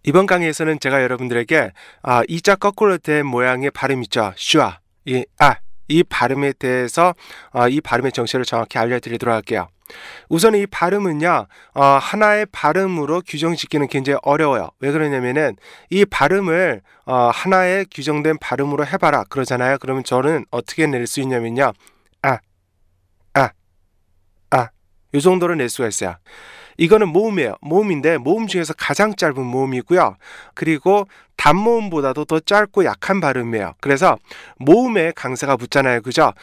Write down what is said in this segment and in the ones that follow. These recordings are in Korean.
이번 강의에서는 제가 여러분들에게 이자 거꾸로 된 모양의 발음 있죠. 슈아, 이 발음에 대해서 이 발음의 정체를 정확히 알려드리도록 할게요. 우선 이 발음은요, 하나의 발음으로 규정짓기는 굉장히 어려워요. 왜 그러냐면은 이 발음을 하나의 규정된 발음으로 해봐라 그러잖아요. 그러면 저는 어떻게 낼 수 있냐면요, 이 정도로 낼 수가 있어요. 이거는 모음이에요. 모음인데 모음 중에서 가장 짧은 모음이고요. 그리고 단모음보다도 더 짧고 약한 발음이에요. 그래서 모음에 강세가 붙잖아요. 그죠?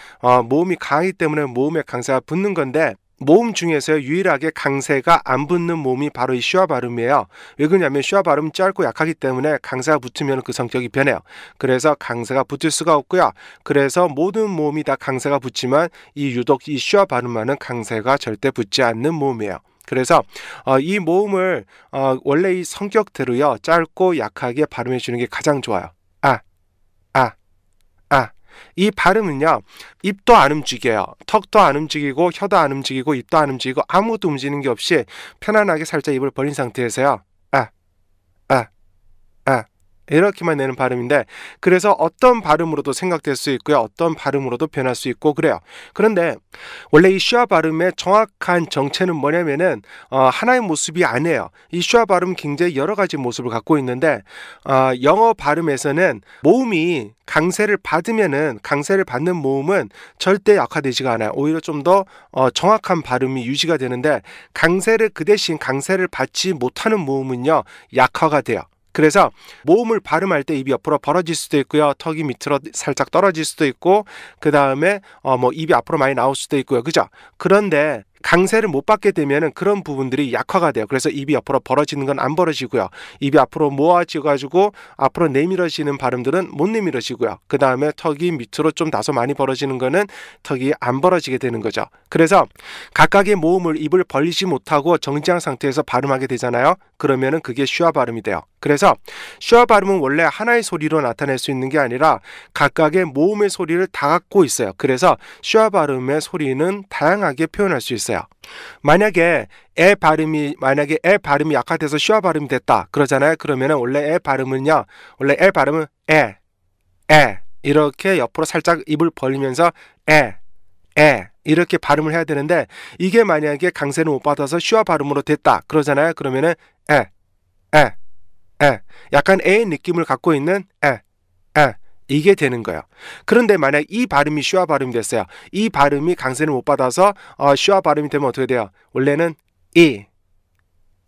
모음이 강하기 때문에 모음에 강세가 붙는 건데 모음 중에서 유일하게 강세가 안 붙는 모음이 바로 이 슈아 발음이에요. 왜 그러냐면 슈아 발음은 짧고 약하기 때문에 강세가 붙으면 그 성격이 변해요. 그래서 강세가 붙을 수가 없고요. 그래서 모든 모음이 다 강세가 붙지만 유독 이 슈아 발음만은 강세가 절대 붙지 않는 모음이에요. 그래서 이 모음을 원래 이 성격대로요, 짧고 약하게 발음해 주는 게 가장 좋아요. 이 발음은요, 입도 안 움직여요. 턱도 안 움직이고 혀도 안 움직이고 입도 안 움직이고 아무것도 움직이는 게 없이 편안하게 살짝 입을 벌린 상태에서요, 이렇게만 내는 발음인데, 그래서 어떤 발음으로도 생각될 수 있고요, 어떤 발음으로도 변할 수 있고 그래요. 그런데 원래 이 슈아 발음의 정확한 정체는 뭐냐면은 하나의 모습이 아니에요. 이 슈아 발음은 굉장히 여러 가지 모습을 갖고 있는데 영어 발음에서는 모음이 강세를 받으면은, 강세를 받는 모음은 절대 약화되지가 않아요. 오히려 좀 더 정확한 발음이 유지가 되는데, 강세를 그 대신 강세를 받지 못하는 모음은요, 약화가 돼요. 그래서 모음을 발음할 때 입이 옆으로 벌어질 수도 있고요, 턱이 밑으로 살짝 떨어질 수도 있고, 그 다음에 입이 앞으로 많이 나올 수도 있고요. 그죠? 그런데 강세를 못 받게 되면은 그런 부분들이 약화가 돼요. 그래서 입이 옆으로 벌어지는 건 안 벌어지고요, 입이 앞으로 모아져 가지고 앞으로 내밀어지는 발음들은 못 내밀어지고요, 그 다음에 턱이 밑으로 좀 다소 많이 벌어지는 거는 턱이 안 벌어지게 되는 거죠. 그래서 각각의 모음을 입을 벌리지 못하고 정지한 상태에서 발음하게 되잖아요. 그러면은 그게 슈아 발음이 돼요. 그래서 슈아 발음은 원래 하나의 소리로 나타낼 수 있는 게 아니라 각각의 모음의 소리를 다 갖고 있어요. 그래서 슈아 발음의 소리는 다양하게 표현할 수 있어요. 만약에 에 발음이 약화돼서 슈아 발음이 됐다 그러잖아요. 그러면은 원래 에 발음은 에 이렇게 옆으로 살짝 입을 벌리면서 에 이렇게 발음을 해야 되는데, 이게 만약에 강세를 못 받아서 슈아 발음으로 됐다 그러잖아요. 그러면은 약간 에의 느낌을 갖고 있는 이게 되는 거예요. 그런데 만약 이 발음이 슈아 발음이 됐어요. 이 발음이 강세를 못 받아서 슈아 발음이 되면 어떻게 돼요? 원래는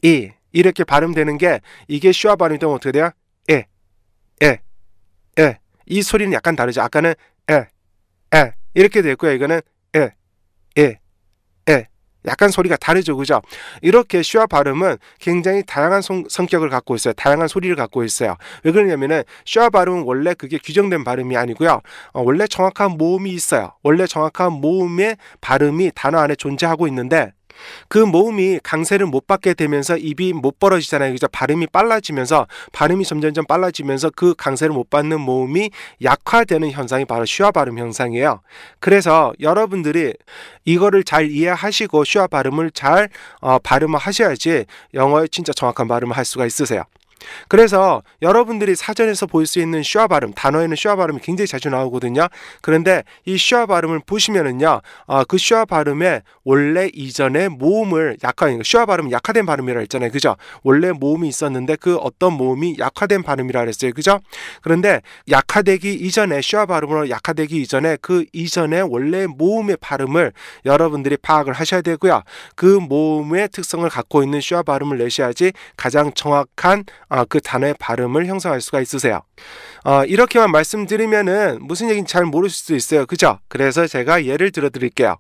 이렇게 발음되는 게, 이게 슈아 발음이 되면 어떻게 돼요? 이 소리는 약간 다르죠. 아까는 이렇게 됐고요. 이거는 약간 소리가 다르죠. 그죠? 이렇게 슈아 발음은 굉장히 다양한 성격을 갖고 있어요. 다양한 소리를 갖고 있어요. 왜 그러냐면은 슈아 발음은 원래 그게 규정된 발음이 아니고요, 원래 정확한 모음이 있어요. 원래 정확한 모음의 발음이 단어 안에 존재하고 있는데, 그 모음이 강세를 못 받게 되면서 입이 못 벌어지잖아요. 그죠? 발음이 빨라지면서, 발음이 점점점 빨라지면서 그 강세를 못 받는 모음이 약화되는 현상이 바로 슈아 발음 현상이에요. 그래서 여러분들이 이거를 잘 이해하시고 슈아 발음을 잘 발음을 하셔야지 영어의 진짜 정확한 발음을 할 수가 있으세요. 그래서 여러분들이 사전에서 볼 수 있는 슈아 발음, 단어에는 슈아 발음이 굉장히 자주 나오거든요. 그런데 이 슈아 발음을 보시면은요, 그 슈아 발음에 원래 이전에 모음을 슈아 발음은 약화된 발음이라 했잖아요. 그죠? 원래 모음이 있었는데 그 어떤 모음이 약화된 발음이라 그랬어요. 그죠? 그런데 약화되기 이전에, 슈아 발음으로 약화되기 이전에 그 이전에 원래 모음의 발음을 여러분들이 파악을 하셔야 되고요, 그 모음의 특성을 갖고 있는 슈아 발음을 내셔야지 가장 정확한 그 단어의 발음을 형성할 수가 있으세요. 이렇게만 말씀드리면은 무슨 얘기인지 잘 모르실 수도 있어요. 그죠? 그래서 제가 예를 들어 드릴게요.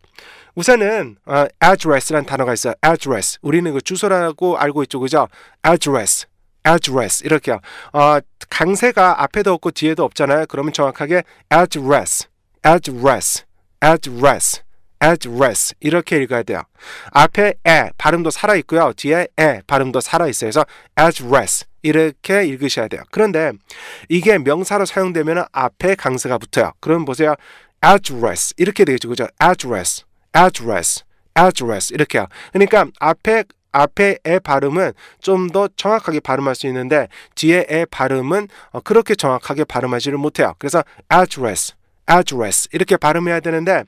우선은 address라는 단어가 있어요. address. 우리는 그 주소라고 알고 있죠. 그죠? address 이렇게요. 강세가 앞에도 없고 뒤에도 없잖아요. 그러면 정확하게 address 이렇게 읽어야 돼요. 앞에 에 발음도 살아있고요, 뒤에 에 발음도 살아있어요. 그래서 address 이렇게 읽으셔야 돼요. 그런데 이게 명사로 사용되면 앞에 강세가 붙어요. 그럼 보세요. address 이렇게 되겠죠. 그죠? address 이렇게요. 그러니까 앞에 앞에 에 발음은 좀 더 정확하게 발음할 수 있는데 뒤에 에 발음은 그렇게 정확하게 발음하지를 못해요. 그래서 address, address 이렇게 발음해야 되는데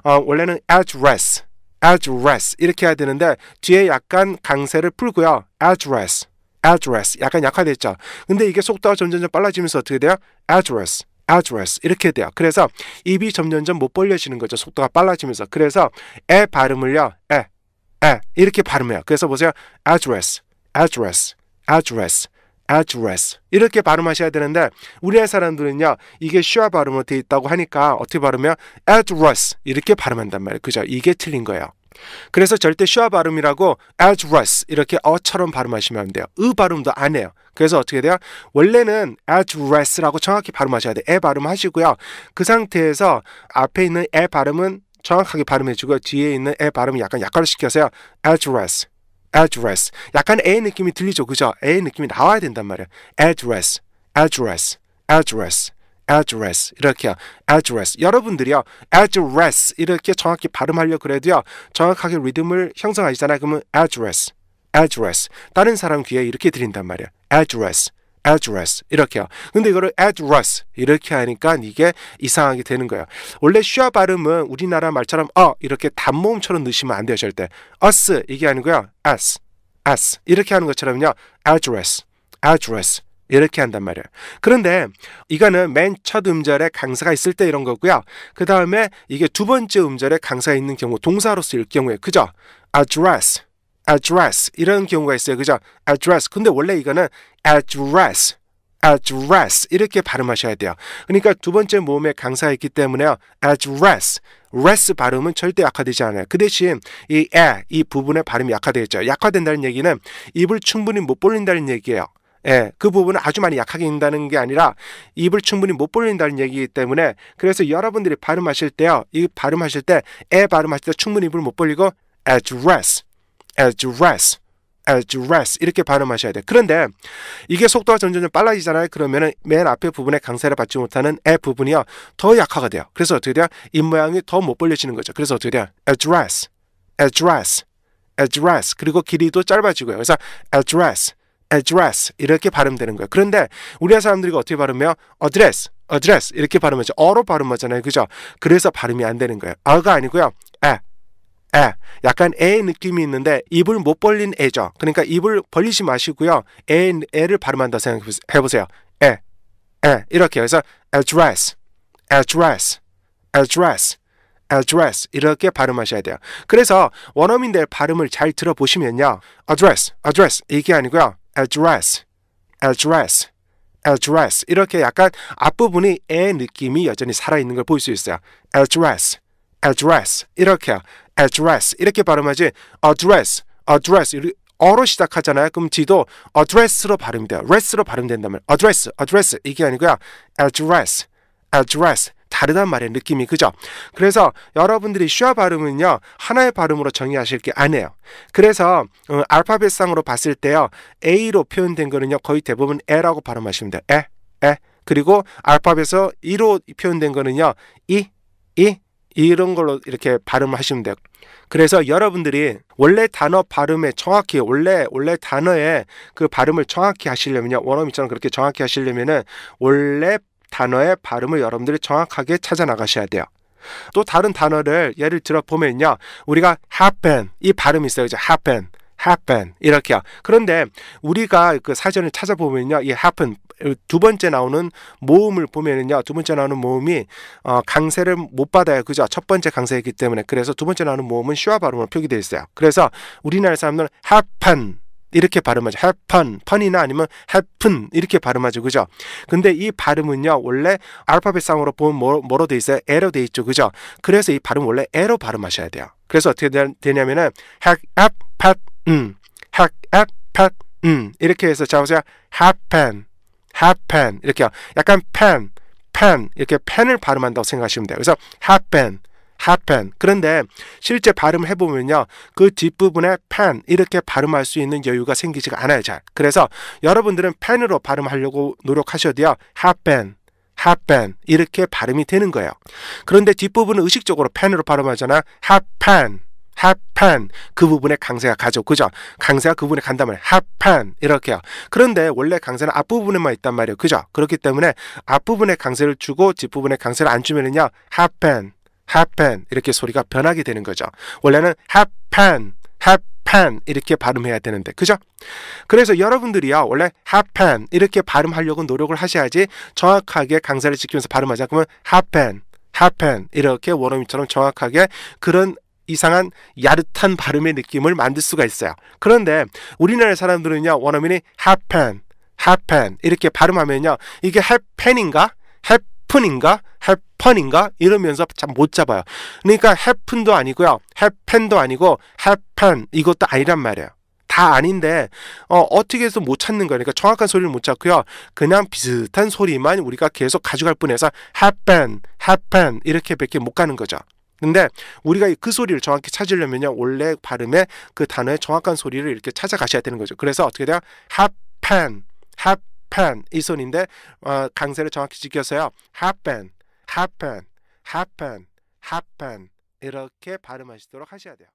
원래는 address, address 이렇게 해야 되는데 뒤에 약간 강세를 풀고요. address, address 약간 약화됐죠. 근데 이게 속도가 점점 빨라지면서 어떻게 돼요? address, address 이렇게 돼요. 그래서 입이 점점 못 벌려지는 거죠. 속도가 빨라지면서. 그래서 에 발음을요. 에 이렇게 발음해요. 그래서 보세요. address, address, address, address 이렇게 발음하셔야 되는데 우리나라 사람들은요. 이게 슈아 발음으로 돼 있다고 하니까 어떻게 발음해요? address 이렇게 발음한단 말이에요. 그죠? 이게 틀린 거예요. 그래서 절대 슈아 발음이라고 address 이렇게 어처럼 발음하시면 안 돼요. 으 발음도 안 해요. 그래서 어떻게 돼요? 원래는 address라고 정확히 발음하셔야 돼요. 에 발음하시고요. 그 상태에서 앞에 있는 에 발음은 정확하게 발음해주고 뒤에 있는 에 발음을 약간 약화를 시켜서요. address, address 약간 에 느낌이 들리죠. 그죠? 에 느낌이 나와야 된단 말이에요. address, address, address, address 이렇게요. address 여러분들이요. address 이렇게 정확히 발음하려고 그래도요. 정확하게 리듬을 형성하시잖아요. 그러면 address, address 다른 사람 귀에 이렇게 들린단 말이에요. address, address 이렇게요. 근데 이거를 address 이렇게 하니까 이게 이상하게 되는 거예요. 원래 슈아 발음은 우리나라 말처럼 이렇게 단모음처럼 넣으시면 안 돼요. 절대 us 이게 아니고요. as 이렇게 하는 것처럼요. address, address 이렇게 한단 말이에요. 그런데 이거는 맨 첫 음절에 강사가 있을 때 이런 거고요. 그 다음에 이게 두 번째 음절에 강사가 있는 경우 동사로 쓰일 경우에 그죠? address 이런 경우가 있어요. 그죠? address 근데 원래 이거는 address 이렇게 발음하셔야 돼요. 그러니까 두 번째 모음에 강사가 있기 때문에요. address 발음은 절대 약화되지 않아요. 그 대신 이 부분의 발음이 약화되겠죠. 약화된다는 얘기는 입을 충분히 못 벌린다는 얘기예요. 그 부분은 아주 많이 약하게 있다는 게 아니라 입을 충분히 못 벌린다는 얘기이기 때문에 그래서 여러분들이 발음하실 때요. 이 발음하실 때 발음하실 때 충분히 입을 못 벌리고 address 이렇게 발음하셔야 돼요. 그런데 이게 속도가 점점 빨라지잖아요. 그러면은 맨 앞에 부분에 강세를 받지 못하는 에 부분이요. 더 약화가 돼요. 그래서 어떻게 돼요? 입 모양이 더 못 벌려지는 거죠. 그래서 어떻게 돼요? address 그리고 길이도 짧아지고요. 그래서 address 이렇게 발음되는 거예요. 그런데 우리나라 사람들이 어떻게 발음해요? address 이렇게 발음하죠. 어로 발음하잖아요. 그죠? 그래서 발음이 안 되는 거예요. 가 아니고요. 약간 에 느낌이 있는데 입을 못 벌린 에죠. 그러니까 입을 벌리지 마시고요. 에를 발음한다 생각해보세요. 이렇게 해서 address 이렇게 발음하셔야 돼요. 그래서 원어민들 발음을 잘 들어보시면요. address 이게 아니고요. address 이렇게 약간 앞부분이 에 느낌이 여전히 살아있는 걸 볼 수 있어요. address 이렇게요. address 이렇게 발음하지 address 어로 시작하잖아요. 그럼 뒤도 address로 발음이 돼요. rest로 발음된다면 address 이게 아니고요. address 다르단 말이에요. 느낌이 그죠? 그래서 여러분들이 슈아 발음은요. 하나의 발음으로 정의하실 게 아니에요. 그래서 알파벳상으로 봤을 때요. A로 표현된 거는요. 거의 대부분 에라고 발음하시면 돼요. 에 그리고 알파벳에서 E로 표현된 거는요. 이런 걸로 이렇게 발음을 하시면 돼요. 그래서 여러분들이 원래 단어 발음에 정확히 원래 단어의 그 발음을 정확히 하시려면요. 원어민처럼 그렇게 정확히 하시려면은 원래 단어의 발음을 여러분들이 정확하게 찾아 나가셔야 돼요. 또 다른 단어를 예를 들어 보면요. 우리가 happen 이 발음이 있어요. 그죠? happen 이렇게요. 그런데 우리가 그 사전을 찾아보면요. 이 happen 두 번째 나오는 모음을 보면은요. 두 번째 나오는 모음이 강세를 못 받아요. 그죠? 첫 번째 강세이기 때문에. 그래서 두 번째 나오는 모음은 슈아 발음으로 표기되어 있어요. 그래서 우리나라 사람들은 happen 이렇게 발음하죠. 펀이나 아니면 happen 이렇게 발음하죠. 그죠? 근데 이 발음은요. 원래 알파벳상으로 보면 뭐로 돼 있어요? 에로 돼 있죠. 그죠? 그래서 이 발음 원래 에로 발음하셔야 돼요. 그래서 어떻게 되냐면은 이렇게 해서 자 보세요. happen 이렇게요. 약간 pen 이렇게 펜을 발음한다고 생각하시면 돼요. 그래서 happen 그런데 실제 발음을 해보면요. 그 뒷부분에 pen 이렇게 발음할 수 있는 여유가 생기지가 않아요. 잘. 그래서 여러분들은 펜으로 발음하려고 노력하셔도요. happen 이렇게 발음이 되는 거예요. 그런데 뒷부분은 의식적으로 펜으로 발음하잖아. happen happen 그 부분에 강세가 가죠. 그죠? 강세가 그 부분에 간단 말이에요. happen 이렇게요. 그런데 원래 강세는 앞부분에만 있단 말이에요. 그죠? 그렇기 때문에 앞부분에 강세를 주고 뒷부분에 강세를 안 주면은요. happen 이렇게 소리가 변하게 되는 거죠. 원래는 happen 이렇게 발음해야 되는데, 그죠? 그래서 여러분들이요, 원래 happen 이렇게 발음하려고 노력을 하셔야지 정확하게 강세를 지키면서 발음하자. 그러면 happen 이렇게 원어민처럼 정확하게 그런 이상한 야릇한 발음의 느낌을 만들 수가 있어요. 그런데 우리나라 사람들은요, 원어민이 happen 이렇게 발음하면요, 이게 happen인가? happen인가? happen인가? 이러면서 참 못 잡아요. 그러니까 happen도 아니고요, happen도 아니고 happen 이것도 아니란 말이에요. 다 아닌데 어떻게 해서 못 찾는 거예요. 그러니까 정확한 소리를 못 찾고요, 그냥 비슷한 소리만 우리가 계속 가져갈 뿐해서 happen 이렇게 밖에 못 가는 거죠. 근데 우리가 그 소리를 정확히 찾으려면요, 원래 발음의 그 단어의 정확한 소리를 이렇게 찾아가셔야 되는 거죠. 그래서 어떻게 돼요? happen 이 소리인데 강세를 정확히 지켜서요, happen 이렇게 발음하시도록 하셔야 돼요.